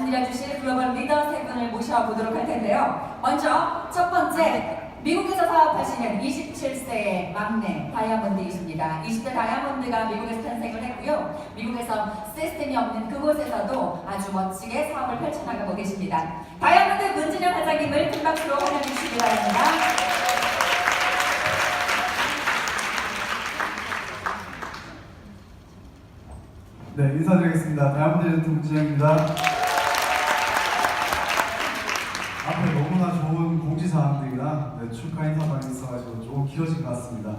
말씀드려주실 글로벌 리더 세 분을 모셔보도록 할 텐데요. 먼저 첫 번째, 미국에서 사업하시는 27세의 막내 다이아몬드이십니다. 20대 다이아몬드가 미국에서 탄생을 했고요. 미국에서 시스템이 없는 그곳에서도 아주 멋지게 사업을 펼쳐나가고 계십니다. 다이아몬드 문진영 사장님을 큰 박수로 환영해 주시기 바랍니다. 네, 인사드리겠습니다. 다이아몬드 에이전트 문진영입니다. 앞에 너무나 좋은 공지사항들이랑 축하 인사말이 있어가지고 조금 길어진 것 같습니다.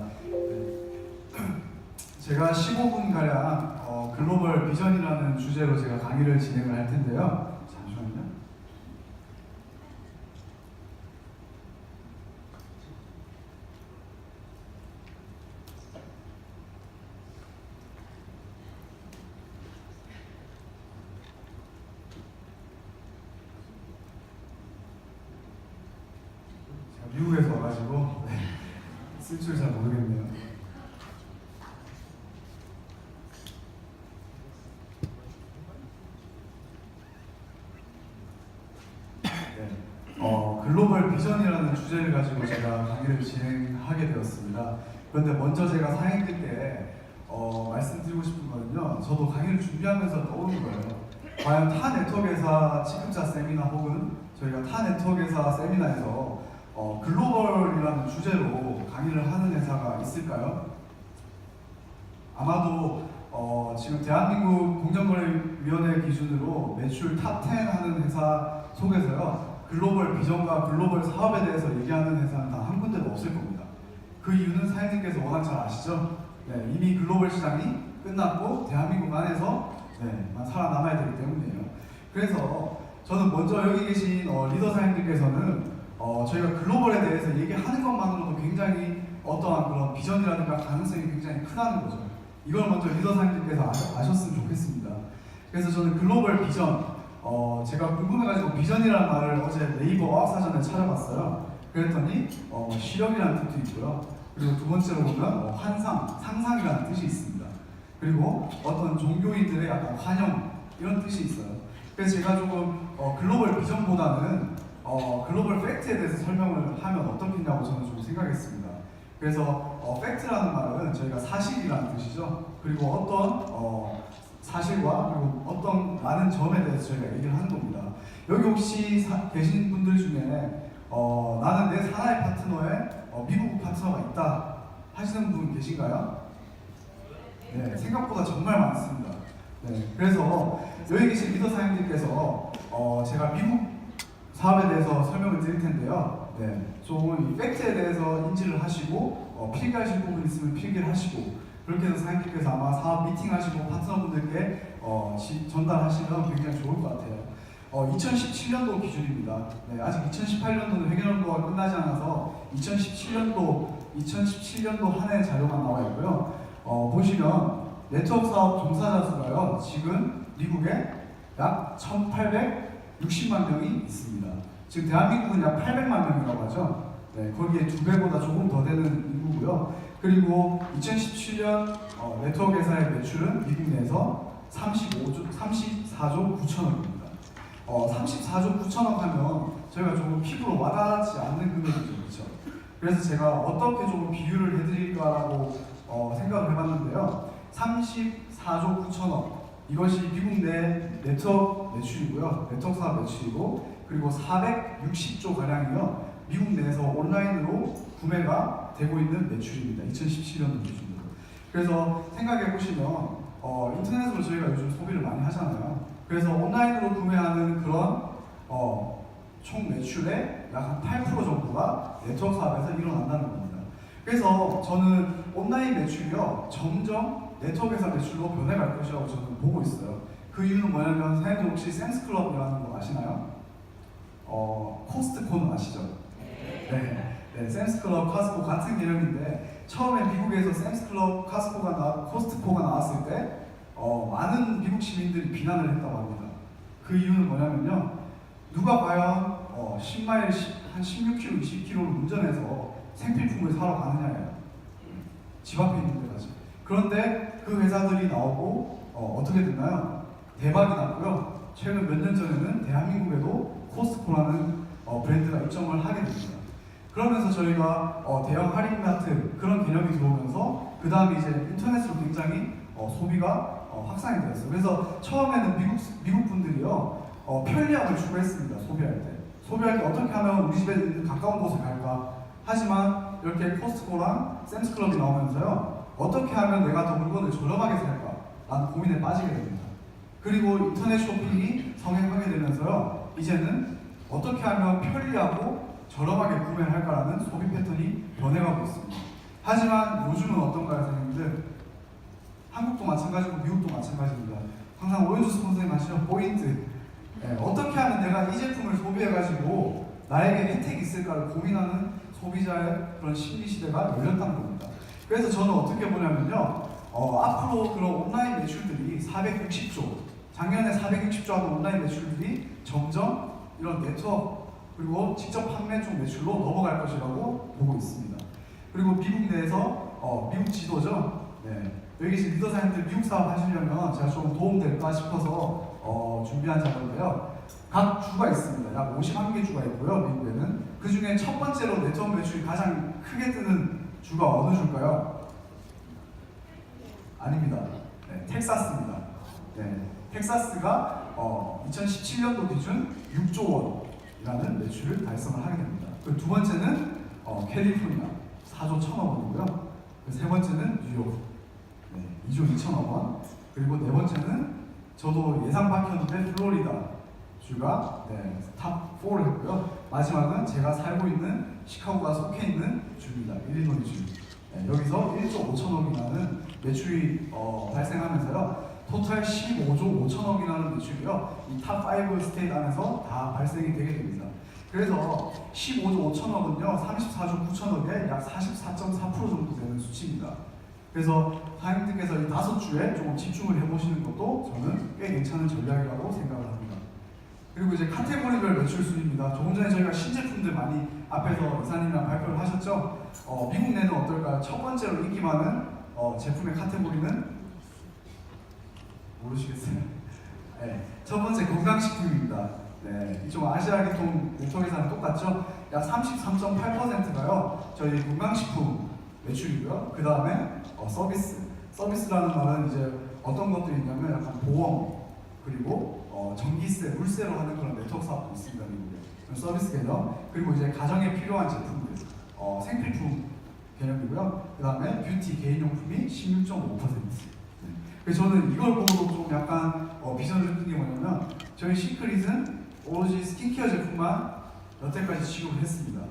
제가 15분가량 글로벌 비전이라는 주제로 제가 강의를 진행을 할 텐데요. 잠시만요. 미국에서 와가지고 쓸 줄 잘 모르겠네요. 글로벌 비전이라는 주제를 가지고 제가 강의를 진행하게 되었습니다. 그런데 먼저 제가 사장님들께 말씀드리고 싶은 거는요. 저도 강의를 준비하면서 떠오른 거예요. 과연 타 네트워크회사 취급자 세미나 혹은 저희가 타 네트워크회사 세미나에서 글로벌이라는 주제로 강의를 하는 회사가 있을까요? 아마도 지금 대한민국 공정거래위원회 기준으로 매출 탑10 하는 회사 속에서요. 글로벌 비전과 글로벌 사업에 대해서 얘기하는 회사는 단 한 군데도 없을 겁니다. 그 이유는 사장님께서 워낙 잘 아시죠? 네, 이미 글로벌 시장이 끝났고 대한민국 안에서 살아남아야 되기 때문이에요. 그래서 저는 먼저 여기 계신 리더 사장님께서는 저희가 글로벌에 대해서 얘기하는 것만으로도 굉장히 어떠한 그런 비전이라든가 가능성이 굉장히 크다는 거죠. 이걸 먼저 리더 사장님께서 아셨으면 좋겠습니다. 그래서 저는 글로벌 비전, 제가 궁금해가지고 비전이라는 말을 어제 네이버 어학사전에 찾아봤어요. 그랬더니 시력이라는 뜻도 있고요. 그리고 두 번째로 보면 환상, 상상이라는 뜻이 있습니다. 그리고 어떤 종교인들의 약간 환영 이런 뜻이 있어요. 그래서 제가 조금 글로벌 비전보다는 글로벌 팩트에 대해서 설명을 하면 어떻겠냐고 저는 좀 생각했습니다. 그래서 팩트라는 말은 저희가 사실이라는 뜻이죠. 그리고 어떤 사실과 그리고 어떤 많은 점에 대해서 저희가 얘기를 하는 겁니다. 여기 혹시 계신 분들 중에 나는 내 사나이 파트너에 미국 파트너가 있다 하시는 분 계신가요? 네, 생각보다 정말 많습니다. 네, 그래서 여기 계신 리더 사장님께서 제가 미국 사업에 대해서 설명을 드릴 텐데요. 네, 조금 이 팩트에 대해서 인지를 하시고 필기하실 부분 있으면 필기를 하시고 그렇게 해서 사장님께서 아마 사업 미팅하시고 파트너분들께 전달하시면 굉장히 좋을 것 같아요. 2017년도 기준입니다. 네, 아직 2018년도는 회계연도가 끝나지 않아서 2017년도 한 해 자료만 나와 있고요. 보시면 네트워크 사업 종사자 수가요. 지금 미국에 약 1,860만 명이 있습니다. 지금 대한민국은 약 800만 명이라고 하죠. 네, 거기에 2배보다 조금 더 되는 인구고요. 그리고 2017년 네트워크 회사의 매출은 미국 내에서 34조 9천억입니다. 34조 9천억 하면 저희가 조금 피부로 와닿지 않는 금액이죠. 그렇죠? 그래서 제가 어떻게 조금 비유를 해드릴까라고 생각을 해봤는데요. 34조 9천억 이것이 미국 내 네트워크 매출이고요. 네트워크 사업 매출이고 그리고 460조 가량이요. 미국 내에서 온라인으로 구매가 되고 있는 매출입니다. 2017년도 기준으로. 그래서 생각해 보시면 인터넷으로 저희가 요즘 소비를 많이 하잖아요. 그래서 온라인으로 구매하는 그런 총 매출의 약 한 8% 정도가 네트워크 사업에서 일어난다는 겁니다. 그래서 저는 온라인 매출이요 점점 네트워크 회사 매출로 변해갈 것이라고 저는 보고 있어요. 그 이유는 뭐냐면 사장님들 혹시 샘스클럽이라는 거 아시나요? 코스트코는 아시죠? 네, 샘스클럽, 카스코 같은 개념인데 처음에 미국에서 샘스클럽, 코스트코가 나왔을 때 많은 미국 시민들이 비난을 했다고 합니다. 그 이유는 뭐냐면요. 누가 과연 10마일, 한 16km, 20km를 운전해서 생필품을 사러 가느냐예요. 집 앞에 있는 데 가죠. 그런데 그 회사들이 나오고 어떻게 됐나요? 대박이 났고요. 최근 몇 년 전에는 대한민국에도 코스트코라는 브랜드가 입점을 하게 됩니다. 그러면서 저희가 대형 할인마트 그런 개념이 들어오면서 그 다음에 이제 인터넷으로 굉장히 소비가 확산이 되었어요. 그래서 처음에는 미국 분들이요 편리함을 추구했습니다. 소비할 때 어떻게 하면 우리 집에 있는 가까운 곳에 갈까? 하지만 이렇게 코스트코랑 샘스클럽이 나오면서요 어떻게 하면 내가 더 물건을 저렴하게 살까? 라는 고민에 빠지게 됩니다. 그리고 인터넷 쇼핑이 성행하게 되면서요 이제는 어떻게 하면 편리하고 저렴하게 구매를 할까라는 소비 패턴이 변해가고 있습니다. 하지만 요즘은 어떤가요, 선생님들? 한국도 마찬가지고 미국도 마찬가지입니다. 항상 오연주 선생님 하시죠? 포인트. 어떻게 하면 내가 이 제품을 소비해가지고 나에게 혜택이 있을까를 고민하는 소비자의 그런 심리 시대가 열렸다는 겁니다. 그래서 저는 어떻게 보냐면요, 앞으로 그런 온라인 매출들이 460조, 작년에 460조 하던 온라인 매출들이 점점 이런 네트워크 그리고 직접 판매 쪽 매출로 넘어갈 것이라고 보고 있습니다. 그리고 미국 내에서 미국 지도죠. 여기 계신 리더 사님들 미국 사업 하시려면 제가 좀 도움될까 싶어서 준비한 자료인데요. 각 주가 있습니다. 약 51개 주가 있고요. 미국에는 그 중에 첫 번째로 네트워크 매출이 가장 크게 뜨는 주가 어느 주일까요? 아닙니다. 텍사스입니다. 텍사스가 2017년도 기준 6조 원이라는 매출을 달성을 하게 됩니다. 그 두 번째는 캘리포니아 4조 1천억 원이고요. 그 세 번째는 뉴욕 2조 2천억 원. 그리고 네 번째는 저도 예상 밖이었는데 플로리다 주가 탑 4를 했고요. 마지막은 제가 살고 있는 시카고가 속해 있는 주입니다. 일리노이 주. 여기서 1조 5천억이라는 매출이 발생하면서요. 토탈 15조 5천억이라는 매출이요. 이 탑 5 스테이트 안에서 다 발생이 되게 됩니다. 그래서 15조 5천억은요. 34조 9천억에 약 44.4% 정도 되는 수치입니다. 그래서 사장님들께서 이 5주에 조금 집중을 해보시는 것도 저는 꽤 괜찮은 전략이라고 생각을 합니다. 그리고 이제 카테고리별 매출 순입니다. 조금 전에 저희가 신제품들 많이 앞에서 이사님이랑 발표를 하셨죠? 미국 내는 어떨까요? 첫 번째로 인기 많은 제품의 카테고리는 모르시겠어요? 첫 번째 건강식품입니다. 이쪽 아시아 계통 네트워크에서는 똑같죠? 약 33.8%가요. 저희 건강식품 매출이고요. 그 다음에 서비스라는 말은 이제 어떤 것들이 있냐면 약간 보험 그리고 전기세, 물세로 하는 그런 네트워크 사업도 있습니다. 미국에 서비스 개념 그리고 이제 가정에 필요한 제품들 생필품 개념이고요. 그 다음에 뷰티 개인용품이 16.5%. 그래서 저는 이걸 보고도 좀 약간 비전을 든 게 뭐냐면 저희 시크릿은 오로지 스킨케어 제품만 여태까지 취급을 했습니다.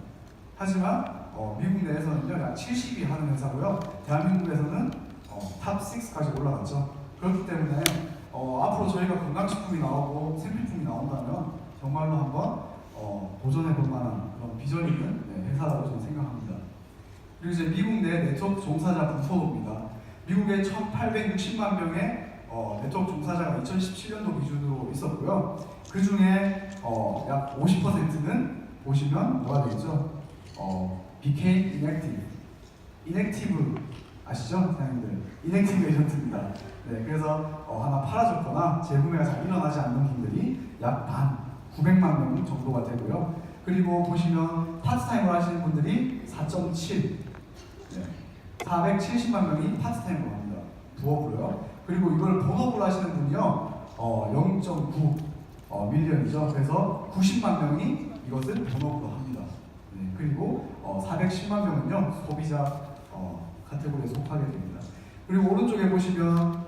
하지만 미국 내에서는요 약 70위 하는 회사고요. 대한민국에서는 탑 6까지 올라갔죠. 그렇기 때문에 앞으로 저희가 건강식품이 나오고 생필품이 나온다면 정말로 한번 도전해볼 만한 그런 비전 있는 회사라고 저는 생각합니다. 그리고 이제 미국 내 네트워크 종사자 분포도입니다. 미국에 1,860만 명의 네트워크 종사자가 2017년도 기준으로 있었고요. 그 중에 약 50%는 보시면 뭐가 되겠죠? became inactive. inactive 아시죠? 사장님들. inactive 에이전트입니다. 그래서 하나 팔아줬거나 재구매가 잘 일어나지 않는 분들이 약 반, 900만 명 정도가 되고요. 그리고 보시면 파트타임으로 하시는 분들이 4.7, 470만 명이 파트타임으로 합니다. 부업으로요. 그리고 이걸 본업으로 하시는 분이요, 0.9 밀리언이죠. 그래서 90만 명이 이것을 본업으로 합니다. 그리고 410만 명은요 소비자 카테고리에 속하게 됩니다. 그리고 오른쪽에 보시면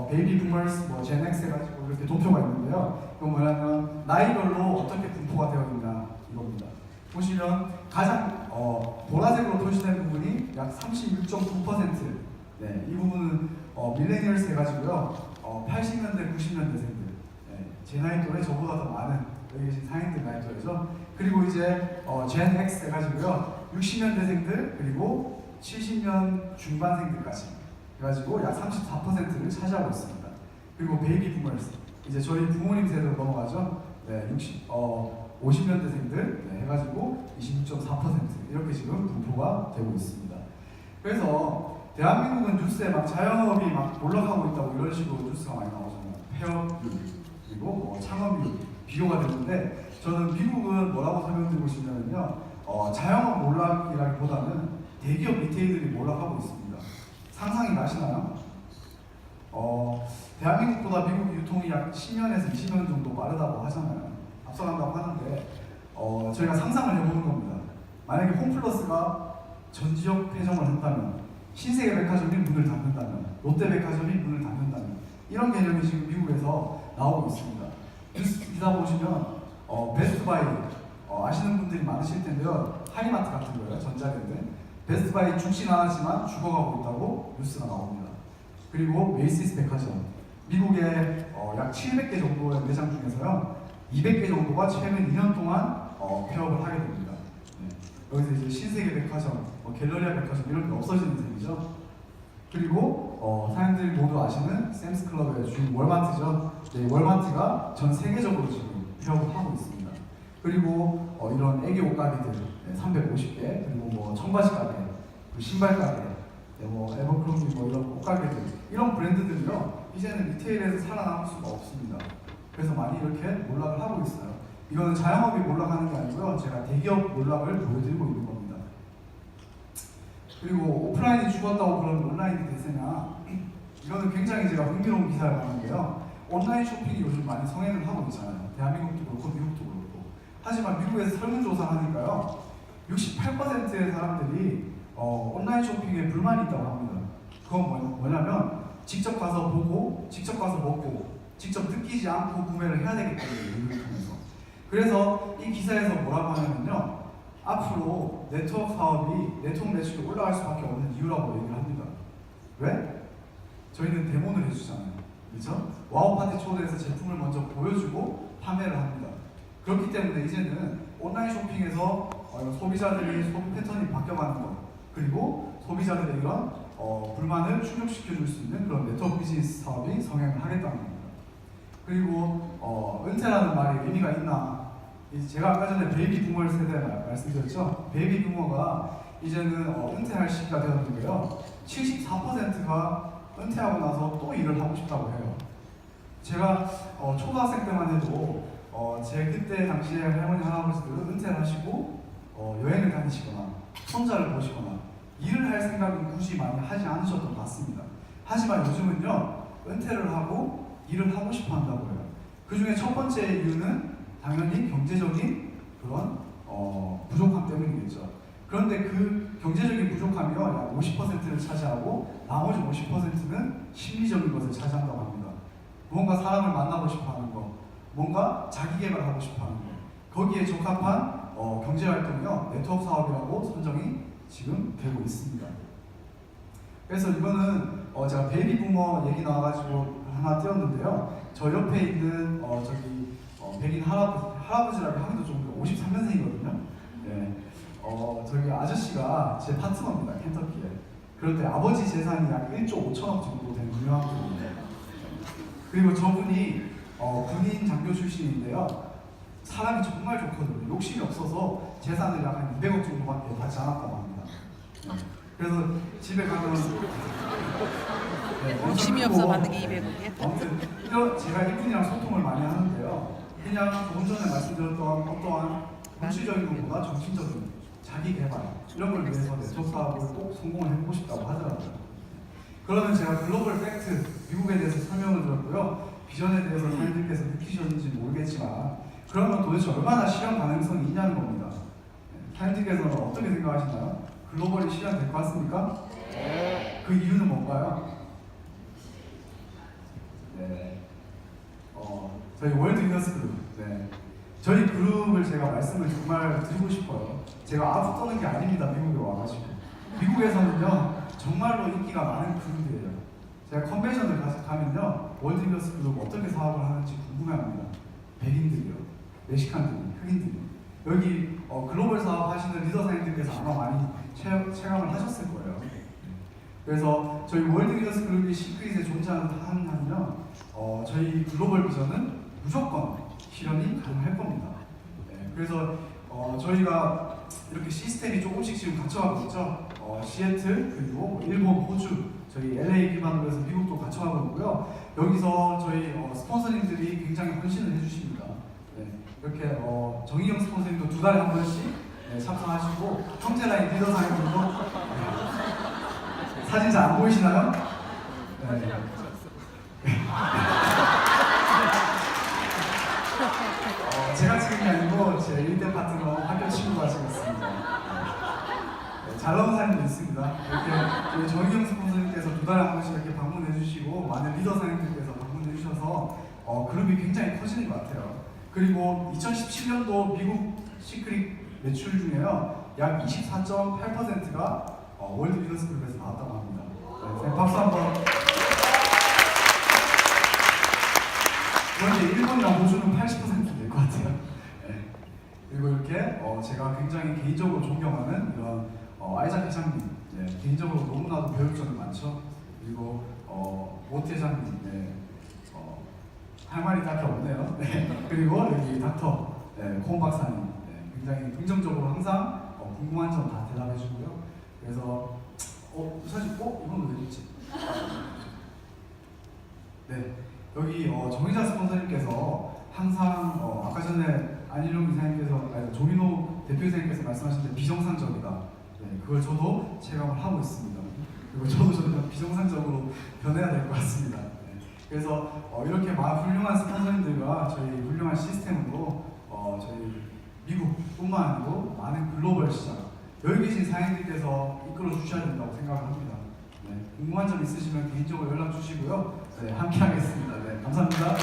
베이비 부머스, 젠X 해가지고 이렇게 도표가 있는데요. 이건 뭐냐면 나이별로 어떻게 분포가 되어 있나 이겁니다. 보시면 가장 보라색으로 표시된 부분이 약 36.9%. 이 부분은 밀레니얼스 해가지고요. 80년대, 90년대생들. 제 나이 또래 저보다 더 많은 여기 계신 상인들 나이 또래죠. 그리고 이제 젠 X 해가지고요. 60년대생들 그리고 70년 중반생들까지 해가지고 약 34%를 차지하고 있습니다. 그리고 베이비 부머스 이제 저희 부모님 세대로 넘어가죠. 50년대생들 해가지고 26.4% 이렇게 지금 분포가 되고 있습니다. 그래서 대한민국은 뉴스에 막 자영업이 막 몰락하고 있다고 이런 식으로 뉴스가 많이 나오잖아요. 폐업률, 그리고 뭐 창업률 비교가 됐는데 저는 미국은 뭐라고 설명드리고 싶냐면요. 자영업 몰락이라기보다는 대기업 리테일들이 몰락하고 있습니다. 상상이 가시나요? 대한민국보다 미국 유통이 약 10년에서 20년 정도 빠르다고 하잖아요. 앞서간다고 하는데 저희가 상상을 해보는 겁니다. 만약에 홈플러스가 전 지역 폐점을 한다면, 신세계 백화점이 문을 닫는다면, 롯데백화점이 문을 닫는다면, 이런 개념이 지금 미국에서 나오고 있습니다. 뉴스 기사 보시면 베스트바이 아시는 분들이 많으실 텐데요. 하이마트 같은 거예요. 전자랜드. 베스트바이 죽진 않았지만 죽어가고 있다고 뉴스가 나옵니다. 그리고 메이시스 백화점, 미국의 약 700개 정도의 매장 중에서요 200개 정도가 최근 2년 동안 폐업을 하게 됩니다. 네. 여기서 이제 신세계 백화점, 갤러리아 백화점 이런 게 없어지는 셈이죠. 그리고 사람들이 모두 아시는 샘스클럽의 주인 월마트죠. 네, 월마트가 전 세계적으로 지금 폐업을 하고 있습니다. 그리고 이런 애기 옷가게들 350개, 그리고 뭐 청바지 가게, 신발 가게, 뭐 에버크롬비 뭐 이런 옷가게들, 이런 브랜드들이요 이제는 리테일에서 살아남을 수가 없습니다. 그래서 많이 이렇게 몰락을 하고 있어요. 이거는 자영업이 몰락하는 게 아니고요, 제가 대기업 몰락을 보여드리고 있는 겁니다. 그리고 오프라인이 죽었다고 그러는 온라인이 대세냐, 이거는 굉장히 제가 흥미로운 기사를 봤는데요. 온라인 쇼핑이 요즘 많이 성행을 하고 있잖아요. 대한민국도 그렇고 미국도 그렇고. 하지만 미국에서 설문조사를 하니까요 68%의 사람들이 온라인 쇼핑에 불만이 있다고 합니다. 그건 뭐냐면 직접 가서 보고, 직접 가서 먹고, 직접 느끼지 않고 구매를 해야 되기 때문에 리뷰를 통해서. 그래서 이 기사에서 뭐라고 하냐면요, 앞으로 네트워크 사업이 네트워크 매출이 올라갈 수밖에 없는 이유라고 얘기를 합니다. 왜? 저희는 데모를 해주잖아요. 그렇죠? 와우 파티 초대해서 제품을 먼저 보여주고 판매를 합니다. 그렇기 때문에 이제는 온라인 쇼핑에서 소비자들이 소비 패턴이 바뀌어가는 것, 그리고 소비자들의 이런 불만을 충족시켜줄 수 있는 그런 네트워크 비즈니스 사업이 성행을 하겠다는 겁니다. 그리고 은퇴라는 말이 의미가 있나? 제가 아까 전에 베이비 부머 세대 말씀드렸죠? 베이비 부머가 이제는 은퇴할 시기가 되었는데요 74%가 은퇴하고 나서 또 일을 하고 싶다고 해요. 제가 초등학생 때만 해도 제 그때 당시에 할머니 할아버지들은 은퇴를 하시고 여행을 다니시거나 손자를 보시거나 일을 할 생각은 굳이 많이 하지 않으셨던 것 같습니다. 하지만 요즘은요 은퇴를 하고 일을 하고 싶어 한다고 해요. 그 중에 첫 번째 이유는 당연히 경제적인 그런 부족함 때문이겠죠. 그런데 그 경제적인 부족함이 약 50%를 차지하고 나머지 50%는 심리적인 것을 차지한다고 합니다. 무언가 사람을 만나고 싶어 하는 것, 뭔가 자기 개발하고 싶어 하는 것, 거기에 적합한 경제활동이요 네트워크 사업이라고 선정이 지금 되고 있습니다. 그래서 이거는 제가 베이비 부머 얘기 나와가지고 하나 띄웠는데요. 저 옆에 있는 백인 할아버지라고 하기도 좀 53년생이거든요. 네. 저기 아저씨가 제 파트너입니다. 켄터키에. 그런데 아버지 재산이 약 1조 5천억 정도 되는 유명한 분인데, 그리고 저분이 군인 장교 출신인데요. 사람이 정말 좋거든요. 욕심이 없어서 재산을 약 한 200억 정도밖에 받지 않았다고 합니다. 네. 그래서 집에 가면 욕심이 없어 받는 게 200억이야? 아무튼 제가 이분이랑 소통을 많이 하는데요. 그냥 조금 전에 말씀드렸던 어떠한 물질적인 것보다 정신적인 자기 개발 이런 걸 위해서 네트워크 사업을 꼭 성공을 해보고 싶다고 하더라고요. 그러면 제가 글로벌 팩트 미국에 대해서 설명을 드렸고요. 비전에 대해서 사람들께서 느끼셨는지 모르겠지만 그러면 도대체 얼마나 실현 가능성이 있냐는 겁니다. 사람들께서는 어떻게 생각하시나요? 글로벌이 실현될 것 같습니까? 네. 그 이유는 뭔가요? 네. 저희 월드 위너스 그룹. 네. 저희 그룹을 제가 말씀을 정말 드리고 싶어요. 제가 아부 떠는 게 아닙니다. 미국에 와가지고. 미국에서는요, 정말로 인기가 많은 그룹이에요. 제가 컨벤션을 가면요, 월드 위너스 그룹 어떻게 사업을 하는지 궁금해합니다. 백인들이요, 멕시칸들이, 흑인들이. 여기 글로벌 사업 하시는 리더 사님들께서 아마 많이 체감을 하셨을 거예요. 그래서 저희 월드 위너스 그룹이 시크릿에 존재하는 한은요, 저희 글로벌 비전은 무조건 실현이 가능할 겁니다. 네, 그래서 저희가 이렇게 시스템이 조금씩 지금 갖춰가고 있죠. 시애틀 그리고 일본, 호주 저희 LA 기반으로 해서 미국도 같이 하고 있고요. 여기서 저희 스폰서님들이 굉장히 헌신을 해주십니다. 네, 이렇게 정희영 스폰서님도 2달에 한 번씩 네, 참석하시고 형제라인 리더상님도 사진 잘 안 보이시나요? 네. 제가 찍은 게 아니고 제 1대 파트너 학교 친구가 찍었습니다. 네, 잘 나온 사진도 있습니다. 이렇게 저희 정희경 스폰서님께서 2달에 한 번씩 이렇게 방문해 주시고 많은 리더사님들께서 방문해 주셔서 그룹이 굉장히 커지는 것 같아요. 그리고 2017년도 미국 시크릿 매출 중에요 약 24.8%가 월드 리더스 그룹에서 나왔다고 합니다. 네, 박수 한번. 그런데 일본이랑 호주는 80%될 것 같아요. 네. 그리고 이렇게 제가 굉장히 개인적으로 존경하는 이런 아이작 회장님, 네. 개인적으로 너무나도 배울 점이 많죠. 그리고 모 회장님, 네. 할 말이 딱히 없네요. 네. 그리고 여기 닥터 네. 콩 박사님, 네. 굉장히 긍정적으로 항상 궁금한 점 다 대답해주고요. 그래서 사실 이건 왜 있지? 네. 여기 정의자 스폰서님께서 항상 아까 전에 안일용 이사님께서 조민호 대표이사님께서 말씀하신 비정상적이다. 네, 그걸 저도 체감을 하고 있습니다. 그리고 저도 점점 비정상적으로 변해야 될 것 같습니다. 네, 그래서 이렇게 훌륭한 스폰서님들과 저희 훌륭한 시스템으로 저희 미국뿐만 아니고 많은 글로벌 시장 여기 계신 사장님들께서 이끌어 주셔야 된다고 생각을 합니다. 네, 궁금한 점 있으시면 개인적으로 연락 주시고요. 네, 함께 하겠습니다. 네, 감사합니다.